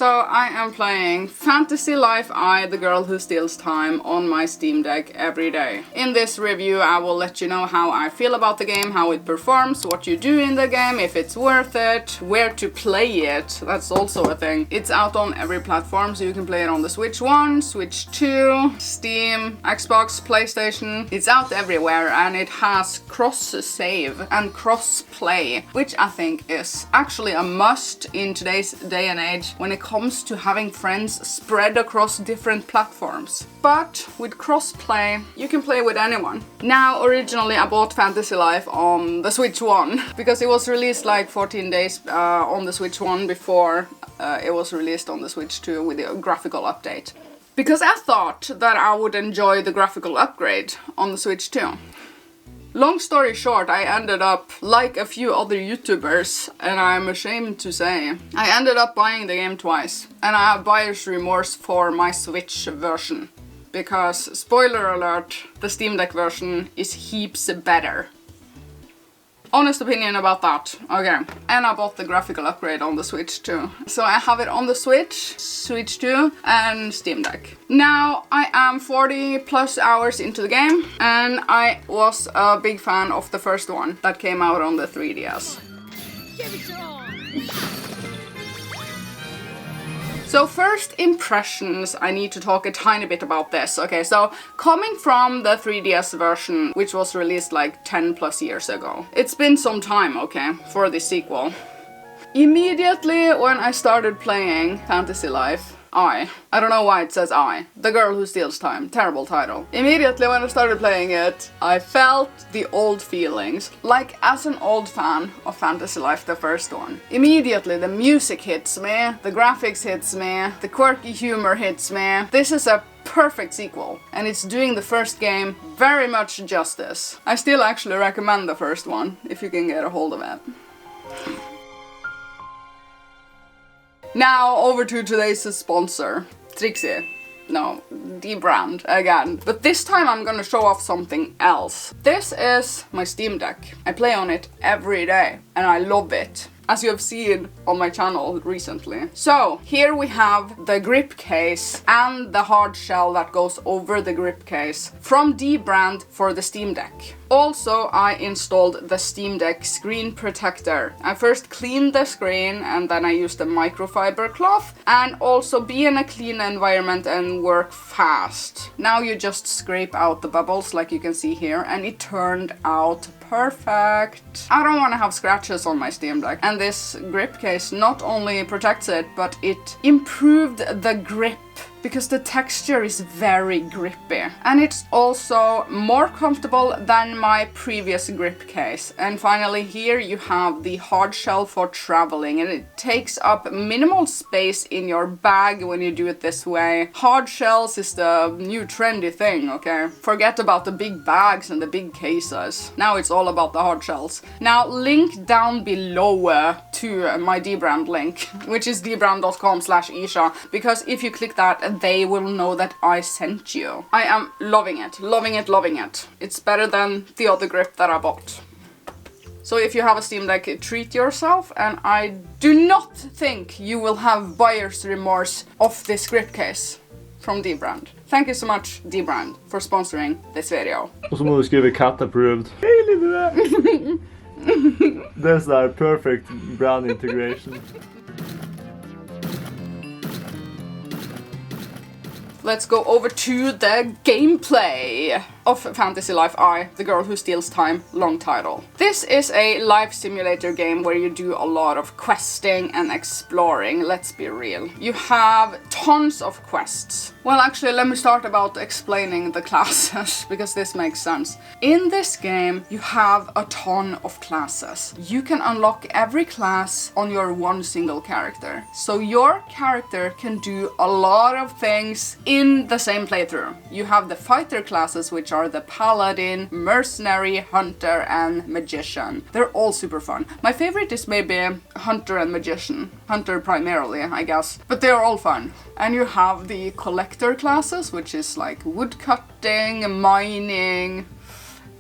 So I am playing Fantasy Life I, the girl who steals time on my Steam Deck every day. In this review I will let you know how I feel about the game, how it performs, what you do in the game, if it's worth it, where to play it, that's also a thing. It's out on every platform, so you can play it on the Switch 1, Switch 2, Steam, Xbox, PlayStation. It's out everywhere and it has cross-save and cross-play, which I think is actually a must in today's day and age when it comes to having friends spread across different platforms. But with cross-play, you can play with anyone. Now, originally I bought Fantasy Life on the Switch 1 because it was released like 14 days on the Switch 1 before it was released on the Switch 2 with the graphical update. Because I thought that I would enjoy the graphical upgrade on the Switch 2. Long story short, I ended up like a few other YouTubers, and I'm ashamed to say, I ended up buying the game twice. And I have buyer's remorse for my Switch version. Because, spoiler alert, the Steam Deck version is heaps better. Honest opinion about that. Okay. And I bought the graphical upgrade on the Switch too. So I have it on the Switch, Switch 2 and Steam Deck. Now I am 40 plus hours into the game and I was a big fan of the first one that came out on the 3DS. Give it your all. So first impressions, I need to talk a tiny bit about this. Okay, so coming from the 3DS version, which was released like 10 plus years ago. It's been some time, okay, for the sequel. Immediately when I started playing Fantasy Life, I don't know why it says I. The Girl Who Steals Time. Terrible title. Immediately when I started playing it, I felt the old feelings. Like as an old fan of Fantasy Life, the first one. Immediately the music hits me, the graphics hits me, the quirky humor hits me. This is a perfect sequel, and it's doing the first game very much justice. I still actually recommend the first one, if you can get a hold of it. Now over to today's sponsor, Trixie. No, the brand again. But this time I'm gonna show off something else. This is my Steam Deck. I play on it every day and I love it, as you have seen on my channel recently. So here we have the grip case and the hard shell that goes over the grip case from the brand for the Steam Deck. Also, I installed the Steam Deck screen protector. I first cleaned the screen and then I used a microfiber cloth, and also be in a clean environment and work fast. Now you just scrape out the bubbles like you can see here, and it turned out perfect. I don't want to have scratches on my Steam Deck, and this grip case not only protects it, but it improved the grip because the texture is very grippy. And it's also more comfortable than my previous grip case. And finally here you have the hard shell for traveling, and it takes up minimal space in your bag when you do it this way. Hard shells is the new trendy thing, okay? Forget about the big bags and the big cases. Now it's all about the hard shells. Now link down below to my dbrand link, which is dbrand.com/Ircha, because if you click that, they will know that I sent you. I am loving it, loving it, loving it. It's better than the other grip that I bought. So if you have a Steam Deck, treat yourself, and I do not think you will have buyer's remorse of this grip case from dbrand. Thank you so much, dbrand, for sponsoring this video. Och så må du skriva cat approved. Hej lilla! That's our perfect brand integration. Let's go over to the gameplay of Fantasy Life I, the Girl Who Steals Time, long title. This is a life simulator game where you do a lot of questing and exploring, let's be real. You have tons of quests. Well, actually, let me start about explaining the classes, because this makes sense. In this game, you have a ton of classes. You can unlock every class on your one single character. So your character can do a lot of things in the same playthrough. You have the fighter classes, which are the Paladin, Mercenary, Hunter, and Magician. They're all super fun. My favorite is maybe Hunter and Magician. Hunter primarily, I guess. But they're all fun. And you have the Collector classes, which is like woodcutting, mining,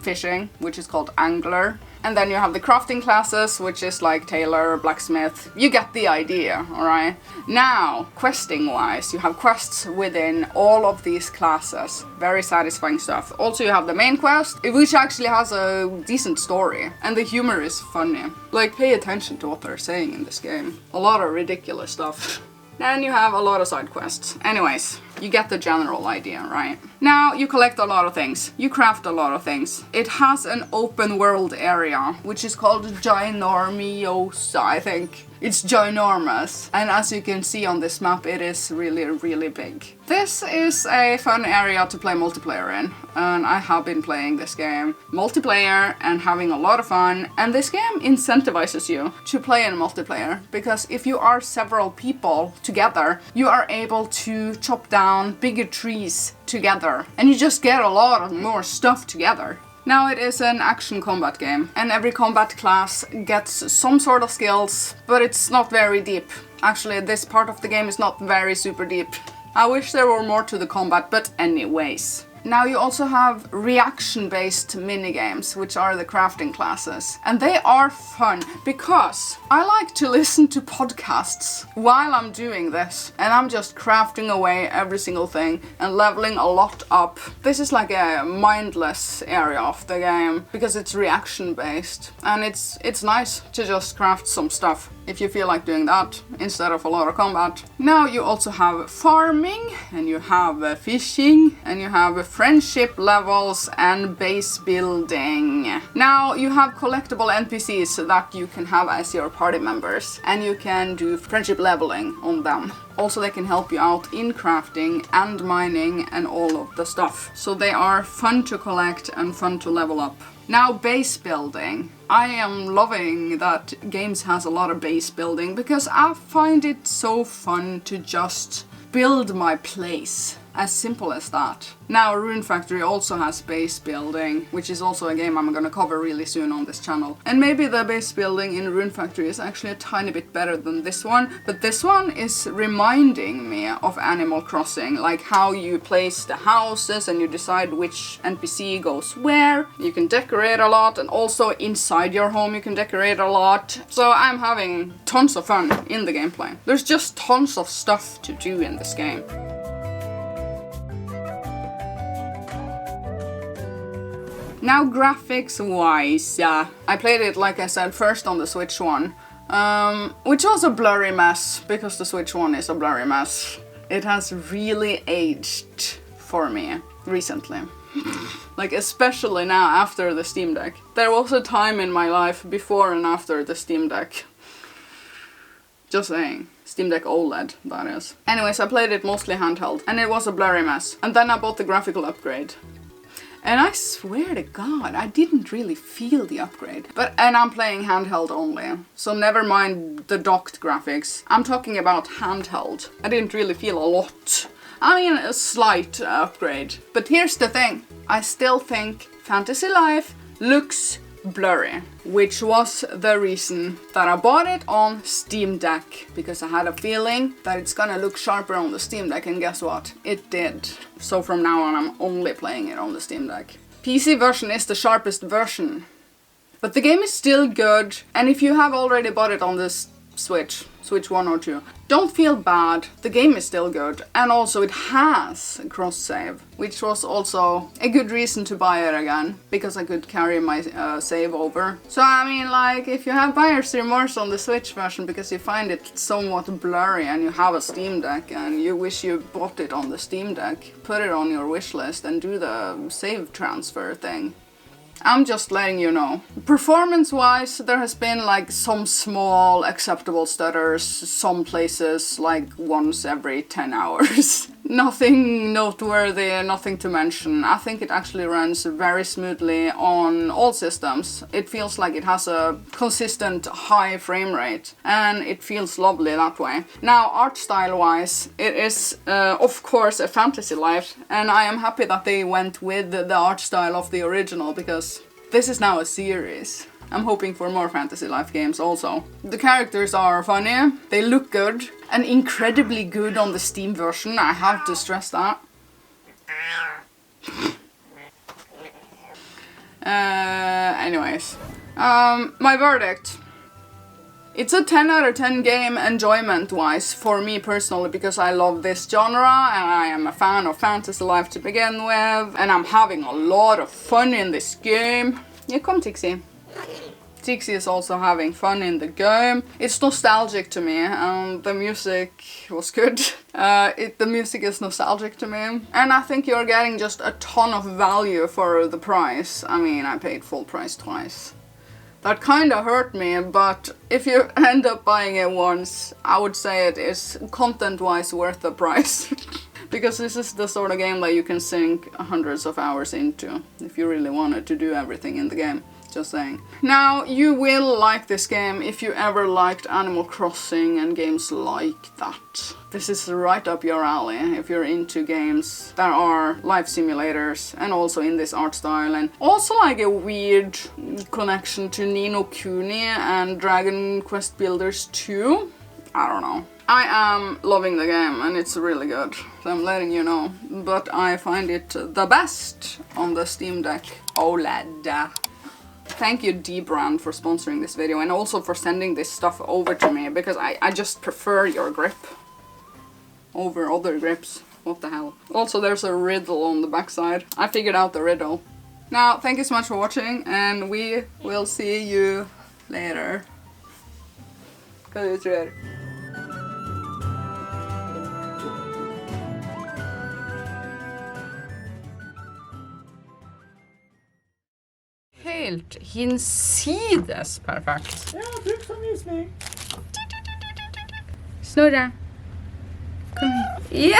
fishing, which is called Angler. And then you have the crafting classes, which is like tailor, blacksmith. You get the idea, alright? Now, questing wise, you have quests within all of these classes. Very satisfying stuff. Also, you have the main quest, which actually has a decent story. And the humor is funny. Like, pay attention to what they're saying in this game. A lot of ridiculous stuff. Then you have a lot of side quests. Anyways, you get the general idea, right? Now, you collect a lot of things. You craft a lot of things. It has an open world area, which is called Ginormiosa, I think. It's ginormous. And as you can see on this map, it is really, really big. This is a fun area to play multiplayer in. And I have been playing this game multiplayer and having a lot of fun. And this game incentivizes you to play in multiplayer. Because if you are several people together, you are able to chop down bigger trees together. And you just get a lot of more stuff together. Now it is an action combat game, and every combat class gets some sort of skills, but it's not very deep. Actually, this part of the game is not very super deep. I wish there were more to the combat, but anyways. Now you also have reaction-based minigames, which are the crafting classes. And they are fun, because I like to listen to podcasts while I'm doing this. And I'm just crafting away every single thing and leveling a lot up. This is like a mindless area of the game, because it's reaction-based. And it's nice to just craft some stuff if you feel like doing that, instead of a lot of combat. Now you also have farming, and you have fishing, and you have friendship levels and base building. Now you have collectible NPCs that you can have as your party members, and you can do friendship leveling on them. Also, they can help you out in crafting and mining and all of the stuff. So they are fun to collect and fun to level up. Now, base building. I am loving that games has a lot of base building, because I find it so fun to just build my place. As simple as that. Now, Rune Factory also has base building, which is also a game I'm gonna cover really soon on this channel. And maybe the base building in Rune Factory is actually a tiny bit better than this one, but this one is reminding me of Animal Crossing, like how you place the houses and you decide which NPC goes where. You can decorate a lot, and also inside your home you can decorate a lot. So I'm having tons of fun in the gameplay. There's just tons of stuff to do in this game. Now, graphics wise, I played it, like I said, first on the Switch one, which was a blurry mess, because the Switch one is a blurry mess. It has really aged for me recently. Like, especially now after the Steam Deck. There was a time in my life before and after the Steam Deck. Just saying. Steam Deck OLED, that is. Anyways, I played it mostly handheld, and it was a blurry mess. And then I bought the graphical upgrade. And I swear to God, I didn't really feel the upgrade. And I'm playing handheld only, so never mind the docked graphics. I'm talking about handheld. I didn't really feel a lot. I mean, a slight upgrade. But here's the thing. I still think Fantasy Life looks blurry, which was the reason that I bought it on Steam Deck, because I had a feeling that it's gonna look sharper on the Steam Deck, and guess what? It did. So from now on I'm only playing it on the Steam Deck. PC version is the sharpest version, but the game is still good, and if you have already bought it on this Switch 1 or 2, don't feel bad, the game is still good, and also it has cross-save, which was also a good reason to buy it again, because I could carry my save over. So I mean, like, if you have buyer's remorse on the Switch version because you find it somewhat blurry and you have a Steam Deck and you wish you bought it on the Steam Deck, put it on your wish list and do the save transfer thing. I'm just letting you know. Performance-wise, there has been like some small acceptable stutters, some places like once every 10 hours. Nothing noteworthy, nothing to mention. I think it actually runs very smoothly on all systems. It feels like it has a consistent high frame rate, and it feels lovely that way. Now, art style-wise, it is of course a Fantasy Life, and I am happy that they went with the art style of the original, because this is now a series. I'm hoping for more Fantasy Life games also. The characters are funny, they look good, and incredibly good on the Steam version, I have to stress that. Anyways, My verdict. It's a 10 out of 10 game enjoyment-wise for me personally, because I love this genre and I am a fan of fantasy life to begin with, and I'm having a lot of fun in this game. Yeah, come Tixie. Tixie is also having fun in the game. It's nostalgic to me, and the music was good. The music is nostalgic to me. And I think you're getting just a ton of value for the price. I mean, I paid full price twice. That kinda hurt me, but if you end up buying it once, I would say it is content-wise worth the price. Because this is the sort of game that you can sink hundreds of hours into, if you really wanted to do everything in the game. Just saying. Now, you will like this game if you ever liked Animal Crossing and games like that. This is right up your alley if you're into games that are life simulators and also in this art style, and also like a weird connection to Ni no Kuni and Dragon Quest Builders 2. I don't know. I am loving the game and it's really good, so I'm letting you know. But I find it the best on the Steam Deck OLED. Thank you D-Brand for sponsoring this video and also for sending this stuff over to me, because I just prefer your grip over other grips. What the hell. Also, there's a riddle on the backside. I figured out the riddle. Now, thank you so much for watching, and we will see you later. Hva du tror? Helt hinsides perfekt. Ja, bruk som visning. Snorre. Kom hit. Ja!